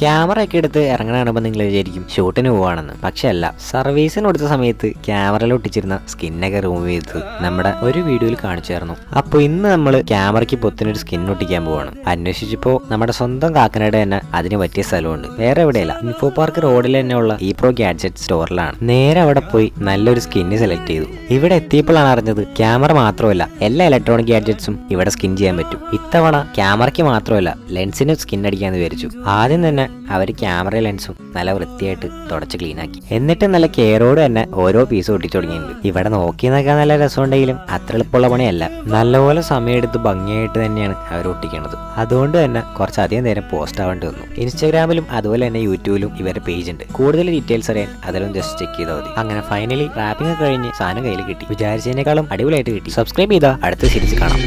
Camera ഒക്കെ എടുത്ത് ഇറങ്ങണ കാണുമ്പോൾ നിങ്ങൾ വിചാരിക്കും ഷൂട്ടിന് പോവാണെന്ന്. പക്ഷെ അല്ല, സർവീസിന് കൊടുത്ത സമയത്ത് ക്യാമറയിൽ ഒട്ടിച്ചിരുന്ന സ്കിന്നൊക്കെ റിമൂവ് ചെയ്ത് നമ്മുടെ ഒരു വീഡിയോയിൽ കാണിച്ചായിരുന്നു. അപ്പോൾ ഇന്ന് നമ്മൾ ക്യാമറയ്ക്ക് പൊത്തിനൊരു സ്കിൻ ഒട്ടിക്കാൻ പോവാണ്. അന്വേഷിച്ചപ്പോൾ നമ്മുടെ സ്വന്തം കാക്കനാട് തന്നെ അതിന് പറ്റിയ സ്ഥലമുണ്ട്. വേറെ എവിടെയല്ല, ഇൻഫോ പാർക്ക് റോഡിൽ തന്നെയുള്ള ഈ പ്രോ ഗാഡ്ജറ്റ് സ്റ്റോറിലാണ്. നേരെ അവിടെ പോയി നല്ലൊരു സ്കിന്ന് സെലക്ട് ചെയ്തു. ഇവിടെ എത്തിയപ്പോഴാണ് അറിഞ്ഞത് ക്യാമറ മാത്രമല്ല എല്ലാ ഇലക്ട്രോണിക് ഗാഡ്ജറ്റ്സും ഇവിടെ സ്കിൻ ചെയ്യാൻ പറ്റും. ഇത്തവണ ക്യാമറയ്ക്ക് മാത്രമല്ല ലെൻസിന് സ്കിൻ അടിക്കാന്ന് വിചാരിച്ചു. ആദ്യം തന്നെ അവർ ക്യാമറ ലെൻസും നല്ല വൃത്തിയായിട്ട് തുടച്ച് ക്ലീൻ ആക്കി. എന്നിട്ട് നല്ല കെയറോട് തന്നെ ഓരോ പീസ് ഒട്ടിച്ചു തുടങ്ങിയിട്ടുണ്ട്. ഇവിടെ നോക്കി നിൽക്കാൻ നല്ല രസമുണ്ടെങ്കിലും അത്ര എളുപ്പമുള്ള പണിയല്ല. നല്ലപോലെ സമയമെടുത്ത് ഭംഗിയായിട്ട് തന്നെയാണ് അവർ ഒട്ടിക്കുന്നത്. അതുകൊണ്ട് തന്നെ കുറച്ചധികം നേരം പോസ്റ്റ് ആവേണ്ടി വന്നു. ഇൻസ്റ്റാഗ്രാമിലും അതുപോലെ തന്നെ യൂട്യൂബിലും ഇവരുടെ പേജ് ഉണ്ട്. കൂടുതൽ ഡീറ്റെയിൽസ് അറിയാൻ അതിലും ജസ്റ്റ് ചെക്ക് ചെയ്താൽ മതി. അങ്ങനെ ഫൈനലി റാപ്പിംഗ് കഴിഞ്ഞ് സാധനം കയ്യിൽ കിട്ടി. വിചാരിച്ചതിനേക്കാളും അടിപൊളിയായിട്ട് കിട്ടി. സബ്സ്ക്രൈബ് ചെയ്താൽ അടുത്ത സീരീസ് കാണാം.